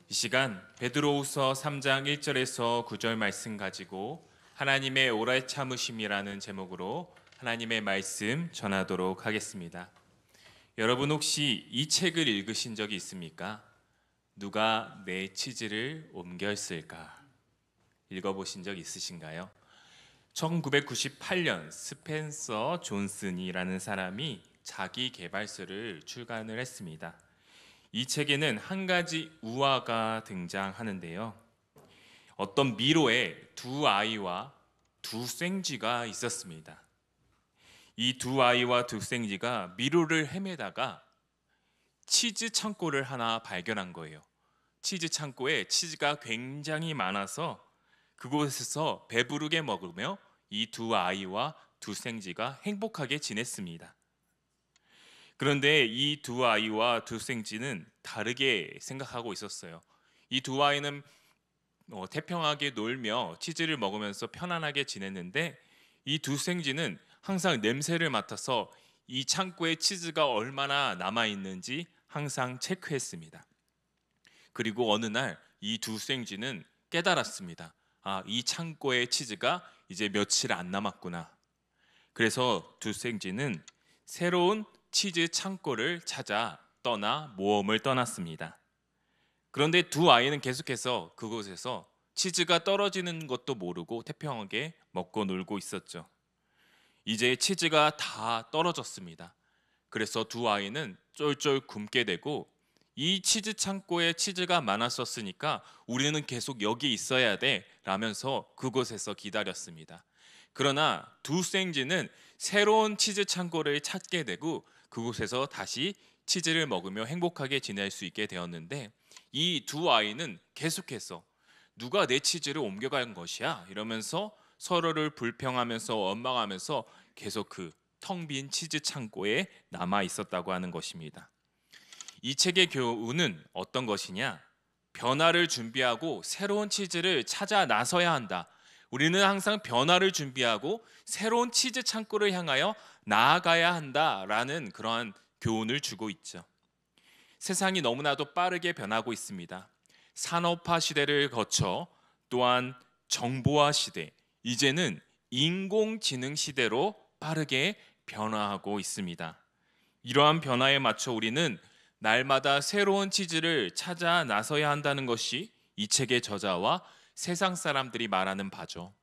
이 시간 베드로후서 3장 1절에서 9절 말씀 가지고 하나님의 오래 참으심이라는 제목으로 하나님의 말씀 전하도록 하겠습니다. 여러분 혹시 이 책을 읽으신 적이 있습니까? 누가 내 치즈를 옮겼을까? 읽어보신 적 있으신가요? 1998년 스펜서 존슨이라는 사람이 자기 개발서를 출간을 했습니다. 이 책에는 한 가지 우화가 등장하는데요. 어떤 미로에 두 아이와 두 생쥐가 있었습니다. 이 두 아이와 두 생쥐가 미로를 헤매다가 치즈 창고를 하나 발견한 거예요. 치즈 창고에 치즈가 굉장히 많아서 그곳에서 배부르게 먹으며 이 두 아이와 두 생쥐가 행복하게 지냈습니다. 그런데 이 두 아이와 두 생쥐는 다르게 생각하고 있었어요. 이 두 아이는 태평하게 놀며 치즈를 먹으면서 편안하게 지냈는데 이 두 생쥐는 항상 냄새를 맡아서 이 창고에 치즈가 얼마나 남아 있는지 항상 체크했습니다. 그리고 어느 날 이 두 생쥐는 깨달았습니다. 이 창고에 치즈가 이제 며칠 안 남았구나. 그래서 두 생쥐는 새로운 치즈 창고를 찾아 모험을 떠났습니다. 그런데 두 아이는 계속해서 그곳에서 치즈가 떨어지는 것도 모르고 태평하게 먹고 놀고 있었죠. 이제 치즈가 다 떨어졌습니다. 그래서 두 아이는 쫄쫄 굶게 되고 이 치즈 창고에 치즈가 많았었으니까 우리는 계속 여기 있어야 돼 라면서 그곳에서 기다렸습니다. 그러나 두 생쥐는 새로운 치즈 창고를 찾게 되고 그곳에서 다시 치즈를 먹으며 행복하게 지낼 수 있게 되었는데 이 두 아이는 계속해서 누가 내 치즈를 옮겨간 것이야 이러면서 서로를 불평하면서 원망하면서 계속 그 텅 빈 치즈 창고에 남아 있었다고 하는 것입니다. 이 책의 교훈은 어떤 것이냐? 변화를 준비하고 새로운 치즈를 찾아 나서야 한다. 우리는 항상 변화를 준비하고 새로운 치즈 창고를 향하여 나아가야 한다라는 그러한 교훈을 주고 있죠. 세상이 너무나도 빠르게 변하고 있습니다. 산업화 시대를 거쳐 또한 정보화 시대, 이제는 인공지능 시대로 빠르게 변화하고 있습니다. 이러한 변화에 맞춰 우리는 날마다 새로운 치즈를 찾아 나서야 한다는 것이 이 책의 저자와 세상 사람들이 말하는 바죠.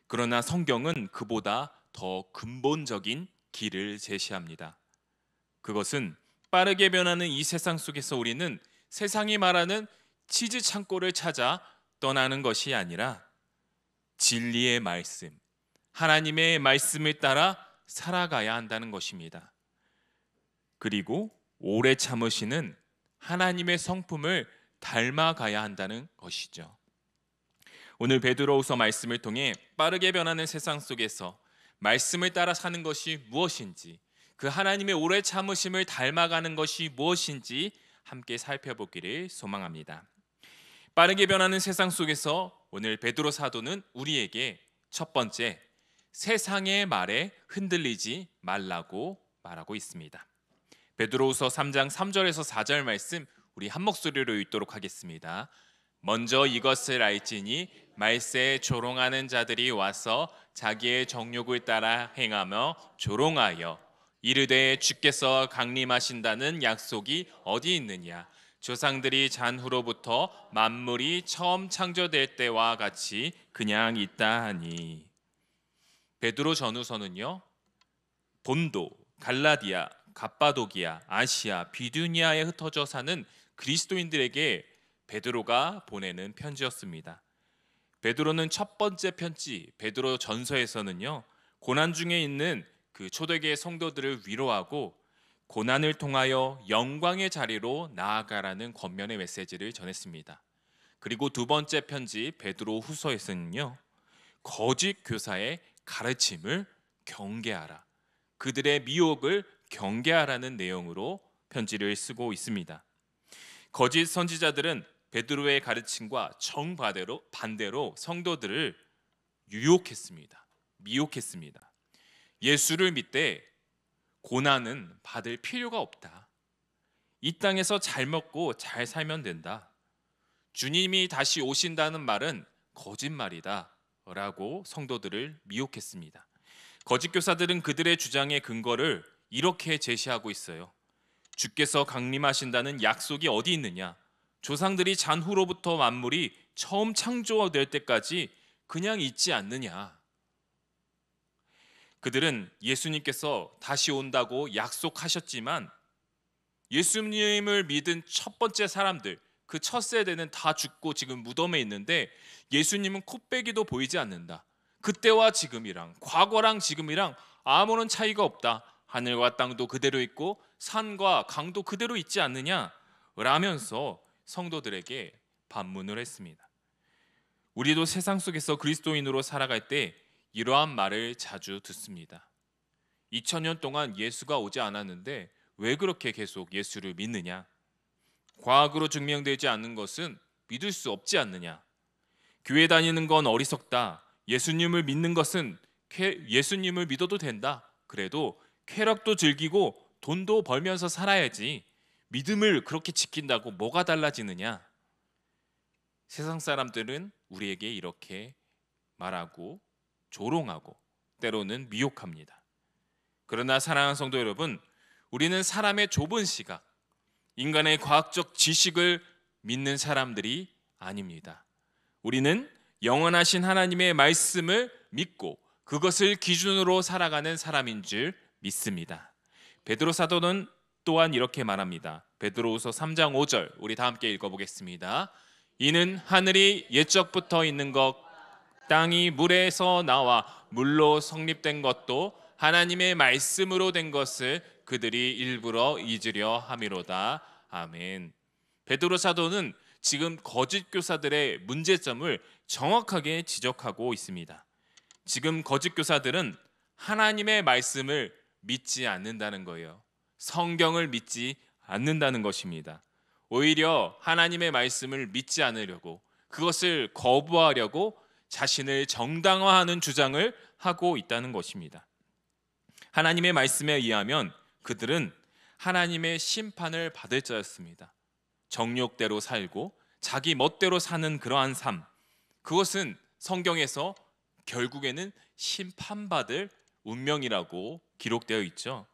그러나 성경은 그보다 더 근본적인 길을 제시합니다. 그것은 빠르게 변하는 이 세상 속에서 우리는 세상이 말하는 치즈 창고를 찾아 떠나는 것이 아니라 진리의 말씀, 하나님의 말씀을 따라 살아가야 한다는 것입니다. 그리고 오래 참으시는 하나님의 성품을 닮아가야 한다는 것이죠. 오늘 베드로후서 말씀을 통해 빠르게 변하는 세상 속에서 말씀을 따라 사는 것이 무엇인지, 그 하나님의 오래 참으심을 닮아가는 것이 무엇인지 함께 살펴보기를 소망합니다. 빠르게 변하는 세상 속에서 오늘 베드로 사도는 우리에게 첫 번째, 세상의 말에 흔들리지 말라고 말하고 있습니다. 베드로후서 3장 3절에서 4절 말씀 우리 한 목소리로 읽도록 하겠습니다. 먼저 이것을 알지니 말세에 조롱하는 자들이 와서 자기의 정욕을 따라 행하며 조롱하여 이르되 주께서 강림하신다는 약속이 어디 있느냐? 조상들이 잔후로부터 만물이 처음 창조될 때와 같이 그냥 있다 하니. 베드로 전후서는요, 본도, 갈라디아, 갑바도기아, 아시아, 비두니아에 흩어져 사는 그리스도인들에게 베드로가 보내는 편지였습니다. 베드로는 첫 번째 편지 베드로 전서에서는요, 고난 중에 있는 그 초대교회 성도들을 위로하고 고난을 통하여 영광의 자리로 나아가라는 권면의 메시지를 전했습니다. 그리고 두 번째 편지 베드로 후서에서는요, 거짓 교사의 가르침을 경계하라, 그들의 미혹을 경계하라는 내용으로 편지를 쓰고 있습니다. 거짓 선지자들은 베드로의 가르침과 정반대로 성도들을 유혹했습니다. 미혹했습니다. 예수를 믿되 고난은 받을 필요가 없다. 이 땅에서 잘 먹고 잘 살면 된다. 주님이 다시 오신다는 말은 거짓말이다 라고 성도들을 미혹했습니다. 거짓 교사들은 그들의 주장의 근거를 이렇게 제시하고 있어요. 주께서 강림하신다는 약속이 어디 있느냐? 조상들이 잔후로부터 만물이 처음 창조될 때까지 그냥 있지 않느냐? 그들은 예수님께서 다시 온다고 약속하셨지만 예수님을 믿은 첫 번째 사람들, 그 첫 세대는 다 죽고 지금 무덤에 있는데 예수님은 코빼기도 보이지 않는다. 그때와 지금이랑, 과거랑 지금이랑 아무런 차이가 없다. 하늘과 땅도 그대로 있고 산과 강도 그대로 있지 않느냐? 라면서 성도들에게 반문을 했습니다. 우리도 세상 속에서 그리스도인으로 살아갈 때 이러한 말을 자주 듣습니다. 2000년 동안 예수가 오지 않았는데 왜 그렇게 계속 예수를 믿느냐? 과학으로 증명되지 않는 것은 믿을 수 없지 않느냐? 교회 다니는 건 어리석다. 예수님을 믿는 것은 예수님을 믿어도 된다. 그래도 쾌락도 즐기고 돈도 벌면서 살아야지. 믿음을 그렇게 지킨다고 뭐가 달라지느냐? 세상 사람들은 우리에게 이렇게 말하고 조롱하고 때로는 미혹합니다. 그러나 사랑하는 성도 여러분, 우리는 사람의 좁은 시각, 인간의 과학적 지식을 믿는 사람들이 아닙니다. 우리는 영원하신 하나님의 말씀을 믿고 그것을 기준으로 살아가는 사람인 줄 믿습니다. 베드로 사도는 또한 이렇게 말합니다. 베드로후서 3장 5절 우리 다 함께 읽어보겠습니다. 이는 하늘이 옛적부터 있는 것, 땅이 물에서 나와 물로 성립된 것도 하나님의 말씀으로 된 것을 그들이 일부러 잊으려 함이로다. 아멘. 베드로 사도는 지금 거짓 교사들의 문제점을 정확하게 지적하고 있습니다. 지금 거짓 교사들은 하나님의 말씀을 믿지 않는다는 거예요. 성경을 믿지 않는다는 것입니다. 오히려 하나님의 말씀을 믿지 않으려고, 그것을 거부하려고 자신을 정당화하는 주장을 하고 있다는 것입니다. 하나님의 말씀에 의하면 그들은 하나님의 심판을 받을 자였습니다. 정욕대로 살고 자기 멋대로 사는 그러한 삶, 그것은 성경에서 결국에는 심판받을 운명이라고 기록되어 있죠.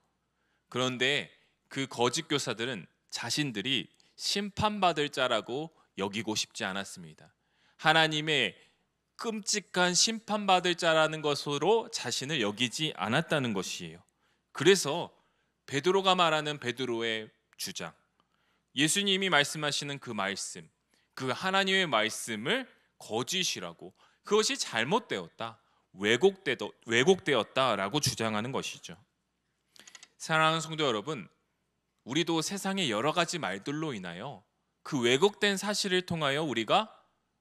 그런데 그 거짓 교사들은 자신들이 심판받을 자라고 여기고 싶지 않았습니다. 하나님의 끔찍한 심판받을 자라는 것으로 자신을 여기지 않았다는 것이에요. 그래서 베드로가 말하는 베드로의 주장, 예수님이 말씀하시는 그 말씀, 그 하나님의 말씀을 거짓이라고, 그것이 잘못되었다, 왜곡되었다라고 주장하는 것이죠. 사랑하는 성도 여러분, 우리도 세상의 여러 가지 말들로 인하여 그 왜곡된 사실을 통하여 우리가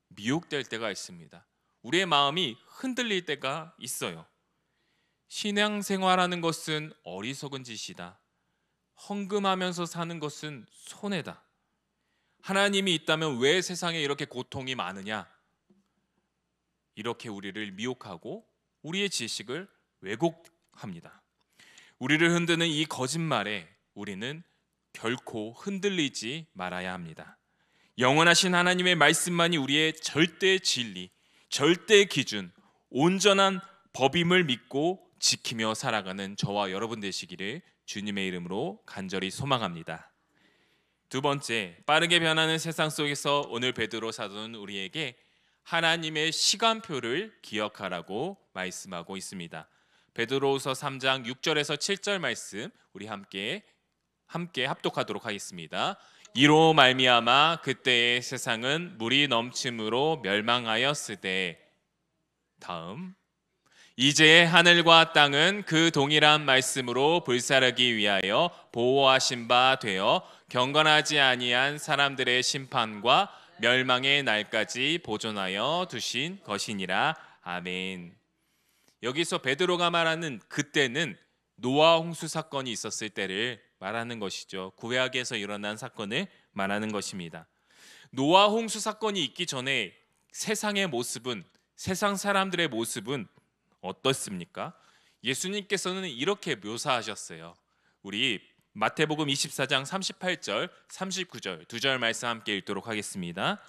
미혹될 때가 있습니다. 우리의 마음이 흔들릴 때가 있어요. 신앙생활하는 것은 어리석은 짓이다. 헌금하면서 사는 것은 손해다. 하나님이 있다면 왜 세상에 이렇게 고통이 많으냐? 이렇게 우리를 미혹하고 우리의 지식을 왜곡합니다. 우리를 흔드는 이 거짓말에 우리는 결코 흔들리지 말아야 합니다. 영원하신 하나님의 말씀만이 우리의 절대 진리, 절대 기준, 온전한 법임을 믿고 지키며 살아가는 저와 여러분 되시기를 주님의 이름으로 간절히 소망합니다. 두 번째, 빠르게 변하는 세상 속에서 오늘 베드로 사도는 우리에게 하나님의 시간표를 기억하라고 말씀하고 있습니다. 베드로후서 3장 6절에서 7절 말씀 우리 함께 합독하도록 하겠습니다. 이로 말미암아 그때의 세상은 물이 넘침으로 멸망하였으되, 다음, 이제 하늘과 땅은 그 동일한 말씀으로 불사르기 위하여 보호하신 바 되어 경건하지 아니한 사람들의 심판과 멸망의 날까지 보존하여 두신 것이니라. 아멘. 여기서 베드로가 말하는 그때는 노아 홍수 사건이 있었을 때를 말하는 것이죠. 구약에서 일어난 사건을 말하는 것입니다. 노아 홍수 사건이 있기 전에 세상의 모습은, 세상 사람들의 모습은 어떻습니까? 예수님께서는 이렇게 묘사하셨어요. 우리 마태복음 24장 38절, 39절 두 절 말씀 함께 읽도록 하겠습니다.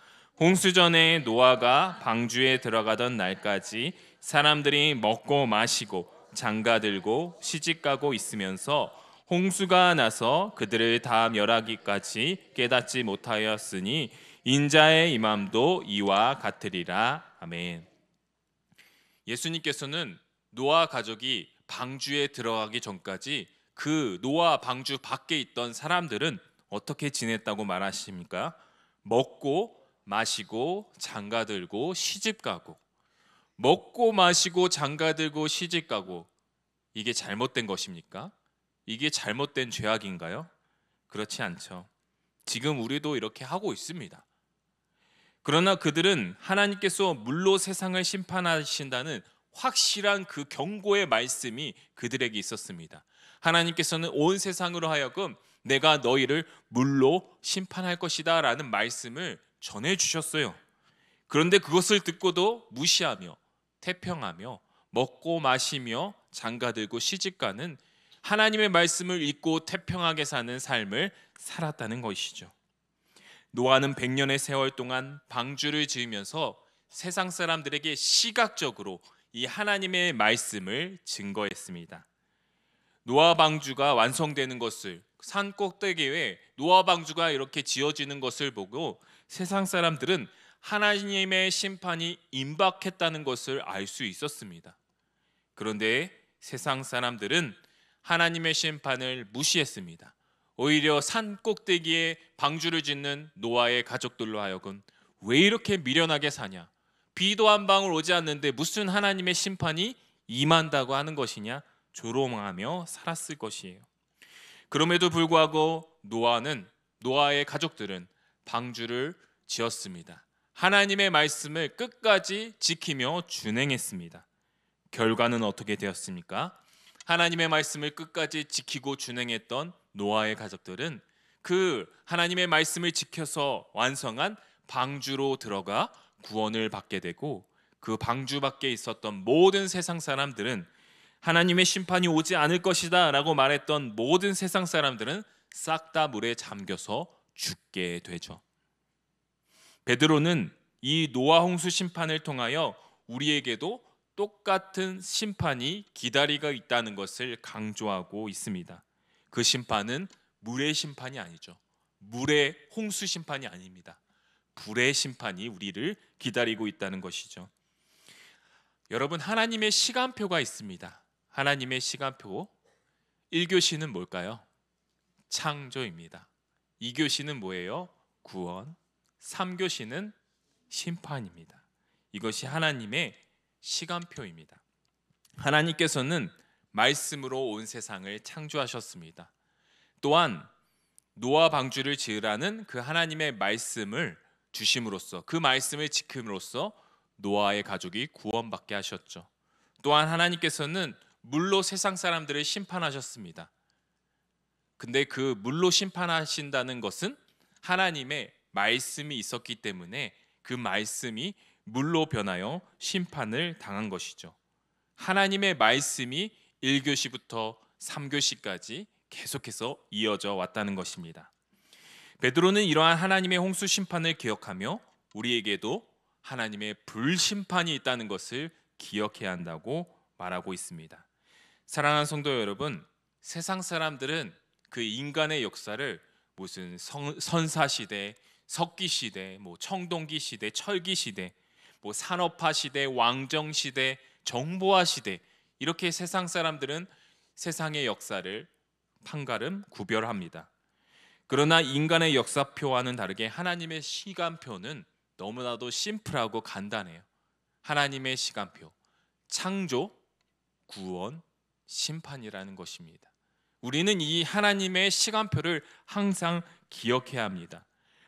홍수전에 노아가 방주에 들어가던 날까지 사람들이 먹고 마시고 장가들고 시집가고 있으면서 홍수가 나서 그들을 다 멸하기까지 깨닫지 못하였으니 인자의 임함도 이와 같으리라. 아멘. 예수님께서는 노아 가족이 방주에 들어가기 전까지 그 노아 방주 밖에 있던 사람들은 어떻게 지냈다고 말하십니까? 먹고 마시고 장가들고 시집가고. 먹고 마시고 장가들고 시집가고. 이게 잘못된 것입니까? 이게 잘못된 죄악인가요? 그렇지 않죠. 지금 우리도 이렇게 하고 있습니다. 그러나 그들은 하나님께서 물로 세상을 심판하신다는 확실한 그 경고의 말씀이 그들에게 있었습니다. 하나님께서는 온 세상으로 하여금 내가 너희를 물로 심판할 것이다 라는 말씀을 전해주셨어요. 그런데 그것을 듣고도 무시하며 태평하며 먹고 마시며 장가들고 시집가는 하나님의 말씀을 잊고 태평하게 사는 삶을 살았다는 것이죠. 노아는 100년의 세월 동안 방주를 지으면서 세상 사람들에게 시각적으로 이 하나님의 말씀을 증거했습니다. 노아 방주가 완성되는 것을, 산 꼭대기에 노아 방주가 이렇게 지어지는 것을 보고 세상 사람들은 하나님의 심판이 임박했다는 것을 알 수 있었습니다. 그런데 세상 사람들은 하나님의 심판을 무시했습니다. 오히려 산 꼭대기에 방주를 짓는 노아의 가족들로 하여금 왜 이렇게 미련하게 사냐? 비도 한 방울 오지 않는데 무슨 하나님의 심판이 임한다고 하는 것이냐? 조롱하며 살았을 것이에요. 그럼에도 불구하고 노아의 가족들은 방주를 지었습니다. 하나님의 말씀을 끝까지 지키며 준행했습니다. 결과는 어떻게 되었습니까? 하나님의 말씀을 끝까지 지키고 준행했던 노아의 가족들은 그 하나님의 말씀을 지켜서 완성한 방주로 들어가 구원을 받게 되고, 그 방주 밖에 있었던 모든 세상 사람들은 하나님의 심판이 오지 않을 것이다 라고 말했던 모든 세상 사람들은 싹 다 물에 잠겨서 죽게 되죠. 베드로는 이 노아 홍수 심판을 통하여 우리에게도 똑같은 심판이 기다리고 있다는 것을 강조하고 있습니다. 그 심판은 물의 심판이 아니죠. 물의 홍수 심판이 아닙니다. 불의 심판이 우리를 기다리고 있다는 것이죠. 여러분, 하나님의 시간표가 있습니다. 하나님의 시간표. 1교시는 뭘까요? 창조입니다. 2교시는 뭐예요? 구원. 3교시는 심판입니다. 이것이 하나님의 시간표입니다. 하나님께서는 말씀으로 온 세상을 창조하셨습니다. 또한 노아 방주를 지으라는 그 하나님의 말씀을 주심으로써, 그 말씀을 지킴으로써 노아의 가족이 구원받게 하셨죠. 또한 하나님께서는 물로 세상 사람들을 심판하셨습니다. 근데 그 물로 심판하신다는 것은 하나님의 말씀이 있었기 때문에 그 말씀이 물로 변하여 심판을 당한 것이죠. 하나님의 말씀이 1교시부터 3교시까지 계속해서 이어져 왔다는 것입니다. 베드로는 이러한 하나님의 홍수 심판을 기억하며 우리에게도 하나님의 불심판이 있다는 것을 기억해야 한다고 말하고 있습니다. 사랑하는 성도 여러분, 세상 사람들은 그 인간의 역사를 무슨 선사시대, 석기시대, 청동기시대, 철기시대, 산업화 시대, 왕정시대, 정보화 시대, 이렇게 세상 사람들은 세상의 역사를 판가름 구별합니다. 그러나 인간의 역사표와는 다르게 하나님의 시간표는 너무나도 심플하고 간단해요. 하나님의 시간표, 창조, 구원, 심판이라는 것입니다. 우리는 이 하나님의 시간표를 항상 기억해야 합니다.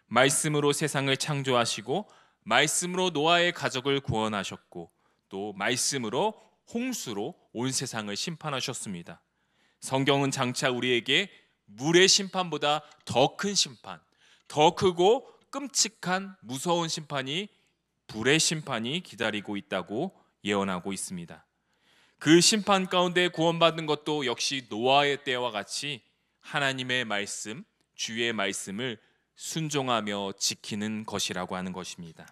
말씀으로 세상을 창조하시고 말씀으로 노아의 가족을 구원하셨고 또 말씀으로 홍수로 온 세상을 심판하셨습니다. 성경은 장차 우리에게 물의 심판보다 더 큰 심판, 더 크고 끔찍한 무서운 심판이, 불의 심판이 기다리고 있다고 예언하고 있습니다. 그 심판 가운데 구원받는 것도 역시 노아의 때와 같이 하나님의 말씀, 주의 말씀을 순종하며 지키는 것이라고 하는 것입니다.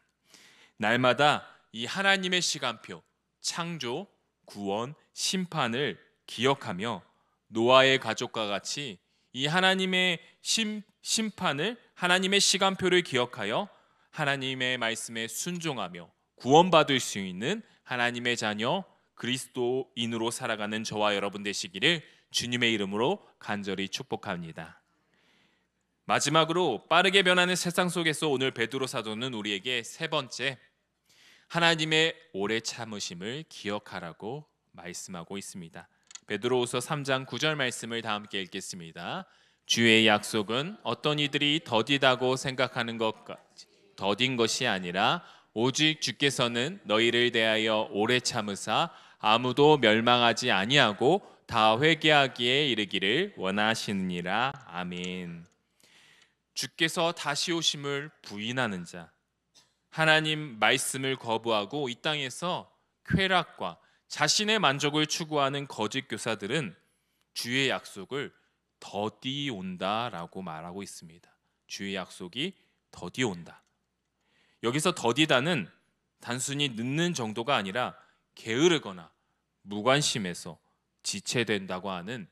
날마다 이 하나님의 시간표, 창조, 구원, 심판을 기억하며 노아의 가족과 같이 이 하나님의 심판을, 하나님의 시간표를 기억하여 하나님의 말씀에 순종하며 구원받을 수 있는 하나님의 자녀 그리스도인으로 살아가는 저와 여러분 되시기를 주님의 이름으로 간절히 축복합니다. 마지막으로 빠르게 변하는 세상 속에서 오늘 베드로 사도는 우리에게 세 번째, 하나님의 오래 참으심을 기억하라고 말씀하고 있습니다. 베드로후서 3장 9절 말씀을 다 함께 읽겠습니다. 주의 약속은 어떤 이들이 더디다고 생각하는 것까지 더딘 것이 아니라 오직 주께서는 너희를 대하여 오래 참으사 아무도 멸망하지 아니하고 다 회개하기에 이르기를 원하시느니라. 아멘. 주께서 다시 오심을 부인하는 자, 하나님 말씀을 거부하고 이 땅에서 쾌락과 자신의 만족을 추구하는 거짓 교사들은 주의 약속을 더디 온다라고 말하고 있습니다. 주의 약속이 더디 온다. 여기서 더디다는 단순히 늦는 정도가 아니라 게으르거나 무관심해서 지체된다고 하는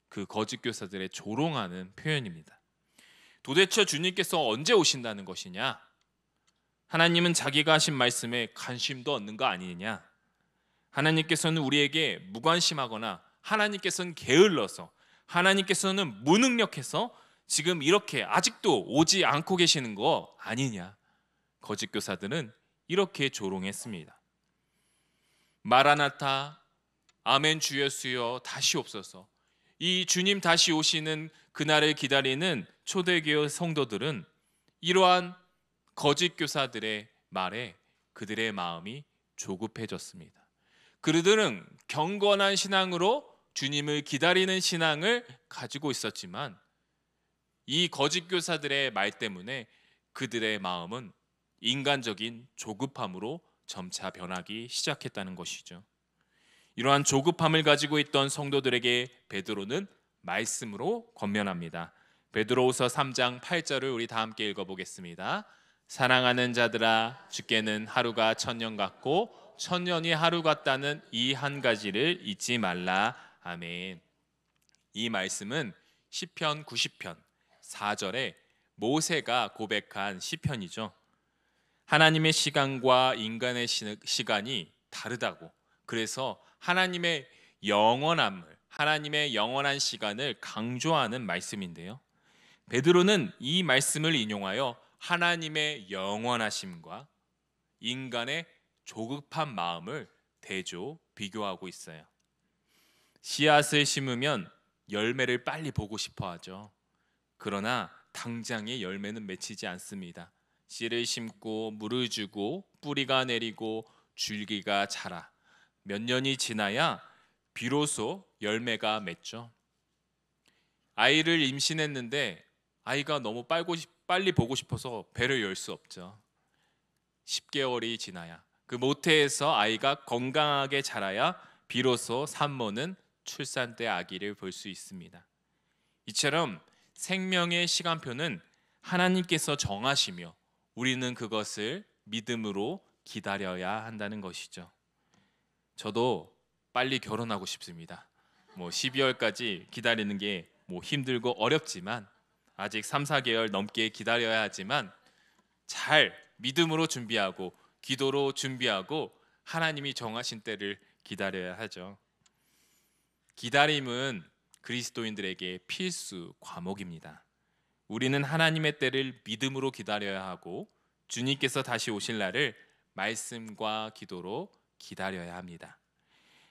그 거짓 교사들의 조롱하는 표현입니다. 도대체 주님께서 언제 오신다는 것이냐? 하나님은 자기가 하신 말씀에 관심도 없는 거 아니냐? 하나님께서는 우리에게 무관심하거나 하나님께서는 게을러서 하나님께서는 무능력해서 지금 이렇게 아직도 오지 않고 계시는 거 아니냐? 거짓 교사들은 이렇게 조롱했습니다. 마라나타, 아멘 주 예수여 다시 옵소서. 이 주님 다시 오시는 그날을 기다리는 초대교회 성도들은 이러한 거짓 교사들의 말에 그들의 마음이 조급해졌습니다. 그들은 경건한 신앙으로 주님을 기다리는 신앙을 가지고 있었지만 이 거짓 교사들의 말 때문에 그들의 마음은 인간적인 조급함으로 점차 변하기 시작했다는 것이죠. 이러한 조급함을 가지고 있던 성도들에게 베드로는 말씀으로 권면합니다. 베드로후서 3장 8절을 우리 다 함께 읽어보겠습니다. 사랑하는 자들아, 주께는 하루가 천년 같고 천년이 하루 같다는 이 한 가지를 잊지 말라. 아멘. 이 말씀은 시편 90편 4절에 모세가 고백한 시편이죠. 하나님의 시간과 인간의 시간이 다르다고, 그래서 하나님의 영원함을, 하나님의 영원한 시간을 강조하는 말씀인데요. 베드로는 이 말씀을 인용하여 하나님의 영원하심과 인간의 조급한 마음을 비교하고 있어요. 씨앗을 심으면 열매를 빨리 보고 싶어 하죠. 그러나 당장의 열매는 맺히지 않습니다. 씨를 심고 물을 주고 뿌리가 내리고 줄기가 자라 몇 년이 지나야 비로소 열매가 맺죠. 아이를 임신했는데 아이가 너무 빨리 보고 싶어서 배를 열 수 없죠. 10개월이 지나야, 그 모태에서 아이가 건강하게 자라야 비로소 산모는 출산 때 아기를 볼 수 있습니다. 이처럼 생명의 시간표는 하나님께서 정하시며 우리는 그것을 믿음으로 기다려야 한다는 것이죠. 저도 빨리 결혼하고 싶습니다. 12월까지 기다리는 게 힘들고 어렵지만 아직 3, 4개월 넘게 기다려야 하지만 잘 믿음으로 준비하고 기도로 준비하고 하나님이 정하신 때를 기다려야 하죠. 기다림은 그리스도인들에게 필수 과목입니다. 우리는 하나님의 때를 믿음으로 기다려야 하고 주님께서 다시 오실 날을 말씀과 기도로 기다려야 합니다.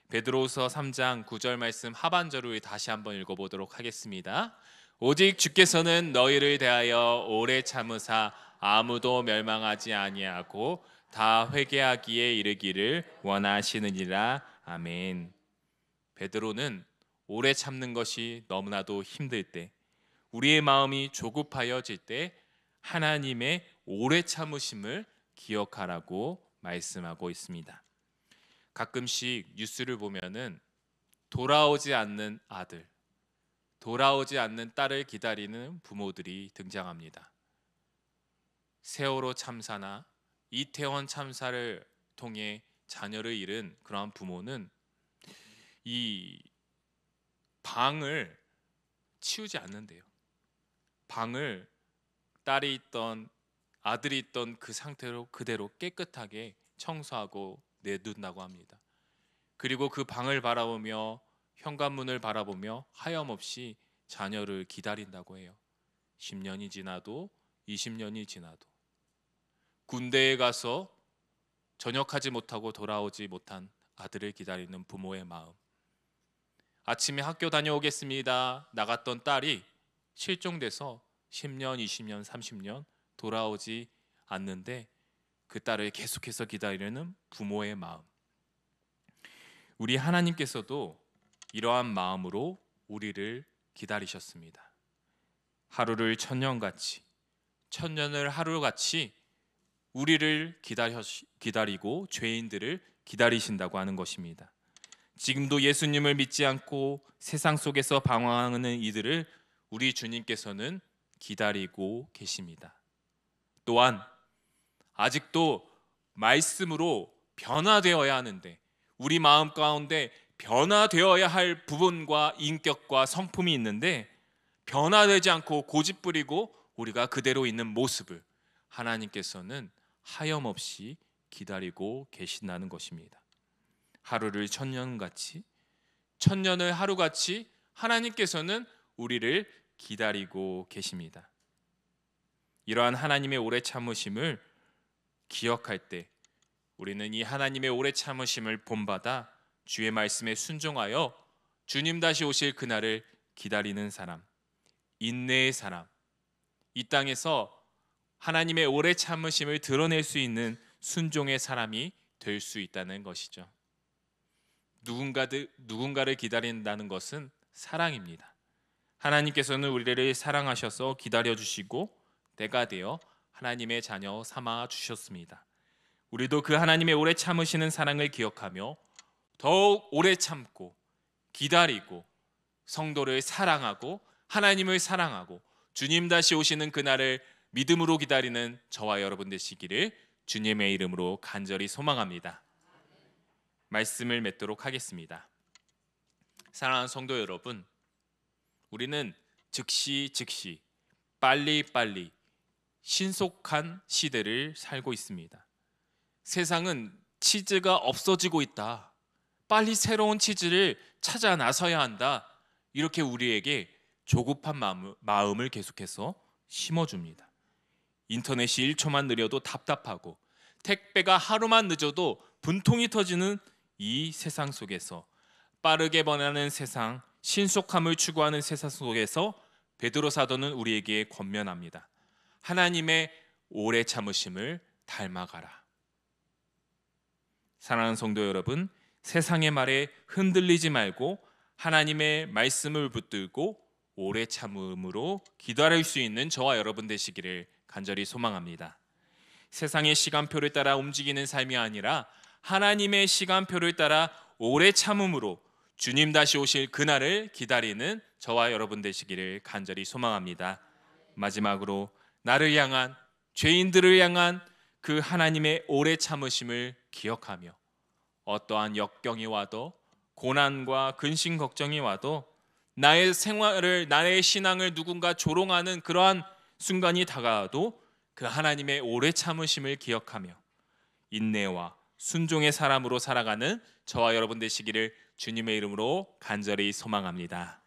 베드로후서 3장 9절 말씀 하반절을 다시 한번 읽어보도록 하겠습니다. 오직 주께서는 너희를 대하여 오래 참으사 아무도 멸망하지 아니하고 다 회개하기에 이르기를 원하시느니라. 아멘. 베드로는 오래 참는 것이 너무나도 힘들 때, 우리의 마음이 조급하여질 때 하나님의 오래 참으심을 기억하라고 말씀하고 있습니다. 가끔씩 뉴스를 보면은 돌아오지 않는 아들, 돌아오지 않는 딸을 기다리는 부모들이 등장합니다. 세월호 참사나 이태원 참사를 통해 자녀를 잃은 그러한 부모는 이 방을 치우지 않는데요. 방을 딸이 있던 아들이 있던 그 상태로 그대로 깨끗하게 청소하고 내둔다고 합니다. 그리고 그 방을 바라보며 현관문을 바라보며 하염없이 자녀를 기다린다고 해요. 10년이 지나도 20년이 지나도 군대에 가서 전역하지 못하고 돌아오지 못한 아들을 기다리는 부모의 마음. 아침에 학교 다녀오겠습니다 나갔던 딸이 실종돼서 10년, 20년, 30년 돌아오지 않는데 그 딸을 계속해서 기다리는 부모의 마음. 우리 하나님께서도 이러한 마음으로 우리를 기다리셨습니다. 하루를 천년같이, 천년을 하루같이 우리를 기다리고 죄인들을 기다리신다고 하는 것입니다. 지금도 예수님을 믿지 않고 세상 속에서 방황하는 이들을 우리 주님께서는 기다리고 계십니다. 또한 아직도 말씀으로 변화되어야 하는데 우리 마음 가운데 변화되어야 할 부분과 인격과 성품이 있는데 변화되지 않고 고집부리고 우리가 그대로 있는 모습을 하나님께서는 하염없이 기다리고 계신다는 것입니다. 하루를 천년같이, 천년을 하루같이 하나님께서는 우리를 기다리고 계십니다. 이러한 하나님의 오래 참으심을 기억할 때 우리는 이 하나님의 오래 참으심을 본받아 주의 말씀에 순종하여 주님 다시 오실 그날을 기다리는 사람, 인내의 사람, 이 땅에서 하나님의 오래 참으심을 드러낼 수 있는 순종의 사람이 될 수 있다는 것이죠. 누군가를 기다린다는 것은 사랑입니다. 하나님께서는 우리를 사랑하셔서 기다려주시고 때가 되어 하나님의 자녀 삼아 주셨습니다. 우리도 그 하나님의 오래 참으시는 사랑을 기억하며 더욱 오래 참고 기다리고 성도를 사랑하고 하나님을 사랑하고 주님 다시 오시는 그날을 믿음으로 기다리는 저와 여러분 되시기를 주님의 이름으로 간절히 소망합니다. 말씀을 맺도록 하겠습니다. 사랑하는 성도 여러분, 우리는 즉시 빨리 신속한 시대를 살고 있습니다. 세상은 치즈가 없어지고 있다. 빨리 새로운 치즈를 찾아 나서야 한다. 이렇게 우리에게 조급한 마음을 계속해서 심어줍니다. 인터넷이 1초만 느려도 답답하고 택배가 하루만 늦어도 분통이 터지는 이 세상 속에서 빠르게 변하는 세상, 신속함을 추구하는 세상 속에서 베드로 사도는 우리에게 권면합니다. 하나님의 오래 참으심을 닮아가라. 사랑하는 성도 여러분, 세상의 말에 흔들리지 말고 하나님의 말씀을 붙들고 오래 참음으로 기다릴 수 있는 저와 여러분 되시기를 간절히 소망합니다. 세상의 시간표를 따라 움직이는 삶이 아니라 하나님의 시간표를 따라 오래 참음으로 주님 다시 오실 그날을 기다리는 저와 여러분 되시기를 간절히 소망합니다. 마지막으로 나를 향한, 죄인들을 향한 그 하나님의 오래 참으심을 기억하며 어떠한 역경이 와도 고난과 근심 걱정이 와도 나의 생활을, 나의 신앙을 누군가 조롱하는 그러한 순간이 다가와도 그 하나님의 오래 참으심을 기억하며 인내와 순종의 사람으로 살아가는 저와 여러분 되시기를 주님의 이름으로 간절히 소망합니다.